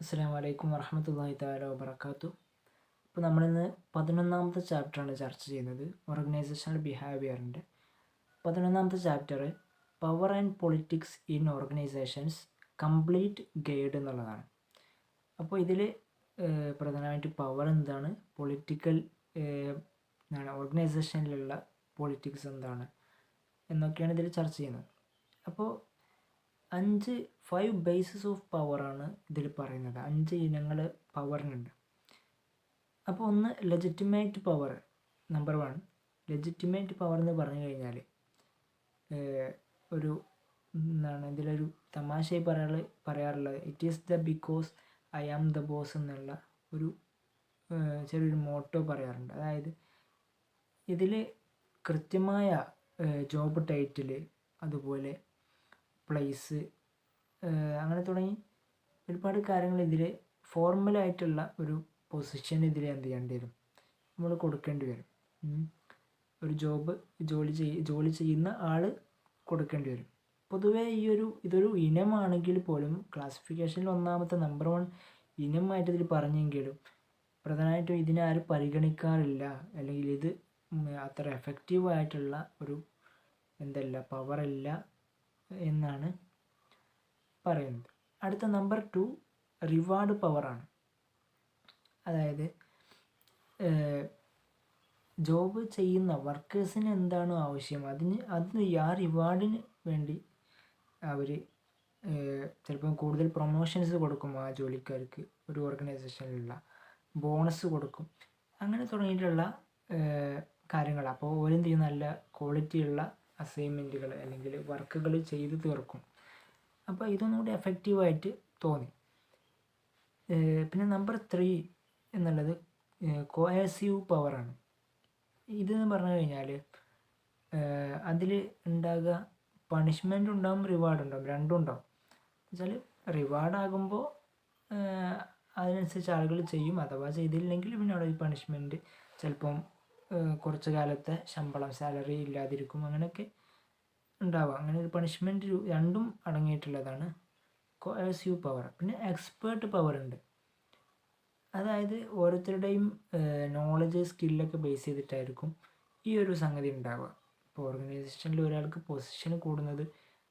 അസ്സലാമു അലൈക്കും വറഹ്മത്തുള്ളാഹി തആല വബറകാതുഹു. അപ്പോൾ നമ്മളിന്ന് 11ാമത്തെ ചാപ്റ്ററാണ് ചർച്ച ചെയ്യുന്നത്. ഓർഗനൈസേഷണൽ ബിഹേവിയറിൻ്റെ 11ാമത്തെ chapter power and politics in organizations complete guide എന്നുള്ളതാണ്. അപ്പോൾ ഇതിൽ പ്രധാനമായിട്ട് പവർ എന്താണ്, പൊളിറ്റിക്കൽ എന്താണ്, ഓർഗനൈസേഷനിലുള്ള പൊളിറ്റിക്സ് എന്താണ് എന്നൊക്കെയാണ് ഇതിൽ ചർച്ച ചെയ്യുന്നത്. അപ്പോൾ 5 ബേസസ് ഓഫ് പവറാണ് ഇതിൽ പറയുന്നത്. 5 ഇനങ്ങൾ പവറിനുണ്ട്. അപ്പോൾ ഒന്ന് ലെജിറ്റിമേറ്റ് പവർ. നമ്പർ 1 ലെജിറ്റിമേറ്റ് പവർ എന്ന് പറഞ്ഞു കഴിഞ്ഞാൽ ഒരു എന്താണ്, ഇതിലൊരു തമാശയായി പറയാറുള്ളത് it is the because I am the boss എന്നുള്ള ഒരു ചെറിയൊരു മോട്ടോ പറയാറുണ്ട്. അതായത് ഇതിൽ കൃത്യമായ ജോബ് ടൈറ്റിൽ, അതുപോലെ പ്ലേസ്, അങ്ങനെ തുടങ്ങി ഒരുപാട് കാര്യങ്ങൾ ഇതിൽ ഫോർമലായിട്ടുള്ള ഒരു പൊസിഷൻ ഇതിൽ എന്ത് ചെയ്യേണ്ടി വരും, നമ്മൾ കൊടുക്കേണ്ടി വരും. ഒരു ജോലി ചെയ്യുന്ന ആൾ കൊടുക്കേണ്ടി വരും. പൊതുവേ ഇതൊരു ഇനമാണെങ്കിൽ പോലും ക്ലാസിഫിക്കേഷനിൽ ഒന്നാമത്തെ നമ്പർ 1 ഇനമായിട്ട് ഇതിൽ പറഞ്ഞെങ്കിലും പ്രധാനമായിട്ടും ഇതിനെ ആരും പരിഗണിക്കാറില്ല, അല്ലെങ്കിൽ ഇത് അത്ര എഫക്റ്റീവായിട്ടുള്ള ഒരു പവറല്ല എന്നാണ് പറയുന്നത്. അടുത്ത നമ്പർ 2 റിവാർഡ് പവറാണ്. അതായത് ജോബ് ചെയ്യുന്ന വർക്കേഴ്സിന് എന്താണോ ആവശ്യം അതിന് ആ റിവാർഡിന് വേണ്ടി അവർ ചിലപ്പം കൂടുതൽ പ്രൊമോഷൻസ് കൊടുക്കും ആ ജോലിക്കാർക്ക്, ഒരു ഓർഗനൈസേഷനിലുള്ള ബോണസ് കൊടുക്കും, അങ്ങനെ തുടങ്ങിയിട്ടുള്ള കാര്യങ്ങൾ. അപ്പോൾ ഓരെന്ത് ചെയ്യും, നല്ല ക്വാളിറ്റിയുള്ള അസൈൻമെൻറ്റുകൾ അല്ലെങ്കിൽ വർക്കുകൾ ചെയ്ത് തീർക്കും. അപ്പോൾ ഇതൊന്നും കൂടി എഫക്റ്റീവായിട്ട് തോന്നി. പിന്നെ നമ്പർ 3 എന്നുള്ളത് കോയേഴ്സീവ് പവറാണ്. ഇതെന്ന് പറഞ്ഞു കഴിഞ്ഞാൽ അതിൽ ഉണ്ടാകുക പണിഷ്മെൻ്റ് ഉണ്ടാകും, റിവാർഡ് ഉണ്ടാകും, രണ്ടും ഉണ്ടാകും. എന്നുവെച്ചാൽ റിവാർഡാകുമ്പോൾ അതിനനുസരിച്ച് ആളുകൾ ചെയ്യും, അഥവാ ചെയ്തില്ലെങ്കിൽ പിന്നെ അവിടെ ഈ പണിഷ്മെൻറ്റ്, ചിലപ്പം കുറച്ച് കാലത്തെ ശമ്പളം, സാലറി ഇല്ലാതിരിക്കും, അങ്ങനെയൊക്കെ ഉണ്ടാവാം. അങ്ങനെ ഒരു പണിഷ്മെൻറ്റ് രണ്ടും അടങ്ങിയിട്ടുള്ളതാണ് കോയേഴ്സീവ് പവർ. പിന്നെ എക്സ്പേർട്ട് പവർ ഉണ്ട്. അതായത് ഓരോരുത്തരുടെയും നോളജ്, സ്കില്ലൊക്കെ ബേസ് ചെയ്തിട്ടായിരിക്കും ഈ ഒരു സംഗതി ഉണ്ടാവുക. ഇപ്പോൾ ഓർഗനൈസേഷനിൽ ഒരാൾക്ക് പൊസിഷൻ കൂടുന്നത്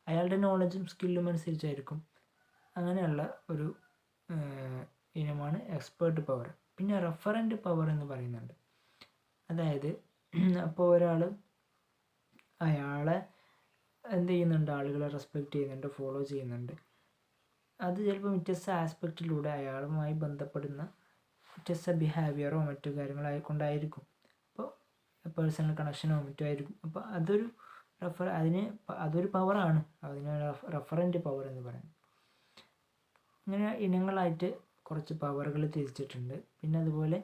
അയാളുടെ നോളജും സ്കില്ലും അനുസരിച്ചായിരിക്കും. അങ്ങനെയുള്ള ഒരു ഇനമാണ് എക്സ്പേർട്ട് പവർ. പിന്നെ റെഫറൻറ്റ് പവർ എന്ന് പറയുന്നുണ്ട്. അതായത് അപ്പോൾ ഒരാൾ അയാളെ എന്ത് ചെയ്യുന്നുണ്ട്, ആളുകളെ റെസ്പെക്റ്റ് ചെയ്യുന്നുണ്ട്, ഫോളോ ചെയ്യുന്നുണ്ട്. അത് ചിലപ്പോൾ വ്യത്യസ്ത ആസ്പെക്റ്റിലൂടെ അയാളുമായി ബന്ധപ്പെടുന്ന വ്യത്യസ്ത ബിഹേവിയറോ മറ്റു കാര്യങ്ങളായിക്കൊണ്ടായിരിക്കും. അപ്പോൾ പേഴ്സണൽ കണക്ഷനോ മറ്റോ ആയിരിക്കും. അപ്പോൾ അതൊരു പവറാണ്. അതിന് റെഫറൻറ്റ് പവർ എന്ന് പറയുന്നത്. ഇങ്ങനെ ഇനങ്ങളായിട്ട് കുറച്ച് പവറുകൾ തിരിച്ചിട്ടുണ്ട്. പിന്നെ അതുപോലെ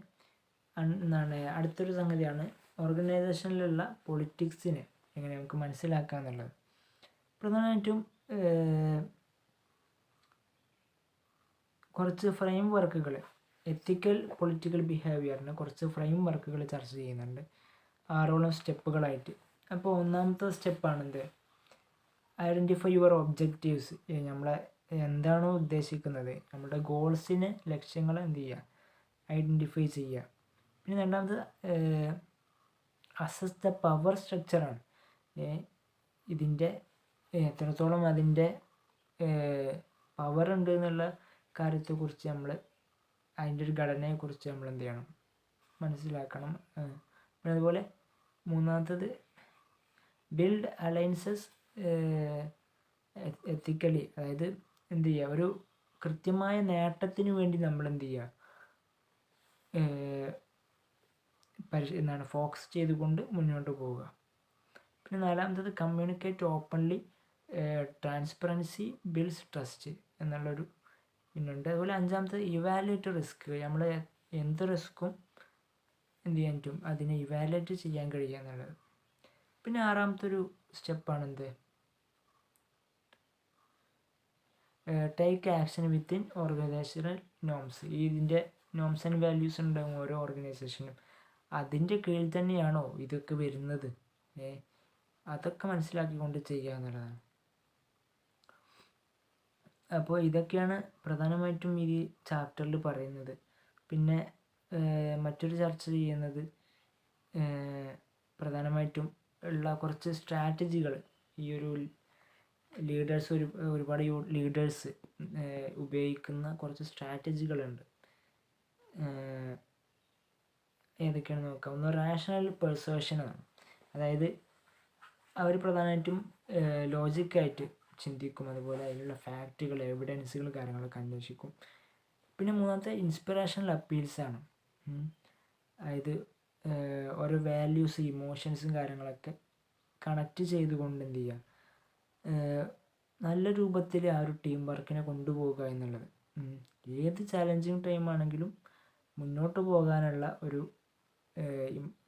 അടുത്തൊരു സംഗതിയാണ് ഓർഗനൈസേഷനിലുള്ള പൊളിറ്റിക്സിനെ എങ്ങനെ നമുക്ക് മനസ്സിലാക്കുക എന്നുള്ളത്. പ്രധാനമായിട്ടും കുറച്ച് ഫ്രെയിം വർക്കുകൾ, എത്തിക്കൽ പൊളിറ്റിക്കൽ ബിഹേവിയറിന് കുറച്ച് ഫ്രെയിം വർക്കുകൾ ചർച്ച ചെയ്യുന്നുണ്ട് 6 സ്റ്റെപ്പുകളായിട്ട്. അപ്പോൾ ഒന്നാമത്തെ സ്റ്റെപ്പാണെന്ത്, ഐഡൻറ്റിഫൈ യുവർ ഒബ്ജക്റ്റീവ്സ്. നമ്മളെ എന്താണോ ഉദ്ദേശിക്കുന്നത്, നമ്മുടെ ഗോൾസിന്, ലക്ഷ്യങ്ങളെ എന്ത് ചെയ്യുക, ഐഡൻറ്റിഫൈ ചെയ്യുക. പിന്നെ രണ്ടാമത് അസസ് ദ പവർ സ്ട്രക്ചറാണ്. ഇതിൻ്റെ എത്രത്തോളം അതിൻ്റെ പവർ ഉണ്ട് എന്നുള്ള കാര്യത്തെക്കുറിച്ച് അതിൻ്റെ ഒരു ഘടനയെക്കുറിച്ച് നമ്മൾ എന്ത് ചെയ്യണം, മനസ്സിലാക്കണം. പിന്നെ അതുപോലെ മൂന്നാമത്തത് ബിൽഡ് അലയൻസസ് എത്തിക്കലി. അതായത് എന്ത് ചെയ്യുക, ഒരു കൃത്യമായ നേട്ടത്തിന് വേണ്ടി നമ്മൾ എന്ത് ചെയ്യുക, ഫോക്കസ് ചെയ്തുകൊണ്ട് മുന്നോട്ട് പോവുക. പിന്നെ നാലാമത്തത് communicate openly, transparency builds trust എന്നുള്ളൊരു പിന്നുണ്ട്. അതുപോലെ അഞ്ചാമത്തത് ഇവാലുവേറ്റ് റിസ്ക്. നമ്മൾ എന്ത് റിസ്ക്കും എന്ത് ചെയ്യാൻ പറ്റും, അതിനെ ഇവാലുവേറ്റ് ചെയ്യാൻ കഴിയുക എന്നുള്ളത്. പിന്നെ ആറാമത്തൊരു സ്റ്റെപ്പാണ് take action within organizational norms. ഇതിൻ്റെ നോംസ് ആൻഡ് വാല്യൂസ് ഉണ്ടാകും ഓരോ ഓർഗനൈസേഷനും. അതിൻ്റെ കീഴിൽ തന്നെയാണോ ഇതൊക്കെ വരുന്നത്, അതൊക്കെ മനസ്സിലാക്കിക്കൊണ്ട് ചെയ്യുക എന്നുള്ളതാണ്. അപ്പോൾ ഇതൊക്കെയാണ് പ്രധാനമായിട്ടും ഈ ചാപ്റ്ററിൽ പറയുന്നത്. പിന്നെ മറ്റൊരു ചർച്ച ചെയ്യുന്നത് പ്രധാനമായിട്ടും ഉള്ള കുറച്ച് സ്ട്രാറ്റജികൾ, ഈ ഒരു ലീഡേഴ്സ് ഒരുപാട് ലീഡേഴ്സ് ഉപയോഗിക്കുന്ന കുറച്ച് സ്ട്രാറ്റജികളുണ്ട്. ഏതൊക്കെയാണെന്ന് നോക്കാം. ഒന്ന് റാഷണൽ പെർസേഷനാണ്. അതായത് അവർ പ്രധാനമായിട്ടും ലോജിക്കായിട്ട് ചിന്തിക്കും, അതുപോലെ അതിലുള്ള ഫാക്റ്റുകൾ, എവിഡൻസുകൾ, കാര്യങ്ങളൊക്കെ അന്വേഷിക്കും. പിന്നെ മൂന്നാമത്തെ ഇൻസ്പിറേഷണൽ അപ്പീൽസാണ്. അതായത് ഓരോ വാല്യൂസ്, ഇമോഷൻസും കാര്യങ്ങളൊക്കെ കണക്റ്റ് ചെയ്തുകൊണ്ട് എന്ത് ചെയ്യുക, നല്ല രൂപത്തിൽ ആ ഒരു ടീം വർക്കിനെ കൊണ്ടുപോകുക എന്നുള്ളത്. ഏത് ചാലഞ്ചിങ് ടൈമാണെങ്കിലും മുന്നോട്ട് പോകാനുള്ള ഒരു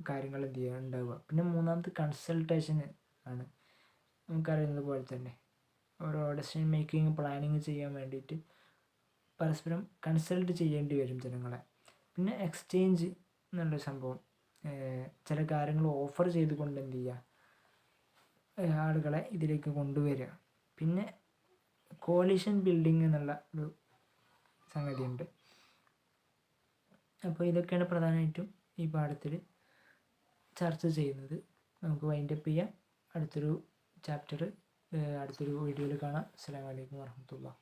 കാര്യങ്ങൾ എന്ത് ചെയ്യുക ഉണ്ടാവുക. പിന്നെ മൂന്നാമത്തെ കൺസൾട്ടേഷൻ ആണ്. നമുക്കറിയുന്നത് പോലെ തന്നെ ഓരോ ഡെസിഷൻ മേക്കിംഗ്, പ്ലാനിങ് ചെയ്യാൻ വേണ്ടിയിട്ട് പരസ്പരം കൺസൾട്ട് ചെയ്യേണ്ടി വരും ജനങ്ങളെ. പിന്നെ എക്സ്ചേഞ്ച് എന്നുള്ള സംഭവം, ചില കാര്യങ്ങൾ ഓഫർ ചെയ്തുകൊണ്ട് എന്ത് ചെയ്യുക, ആളുകളെ ഇതിലേക്ക് കൊണ്ടുവരിക. പിന്നെ കോalition ബിൽഡിംഗ് എന്നുള്ള ഒരു സംഗതിയുണ്ട്. അപ്പോൾ ഇതൊക്കെയാണ് പ്രധാനമായിട്ടും ഈ പാഠത്തിൽ ചർച്ച ചെയ്യുന്നത്. നമുക്ക് വൈൻഡപ്പ് ചെയ്യാം. അടുത്തൊരു ചാപ്റ്റർ അടുത്തൊരു വീഡിയോയിൽ കാണാം. അസ്സലാമു അലൈക്കും വറഹ്മത്തുള്ളാഹി.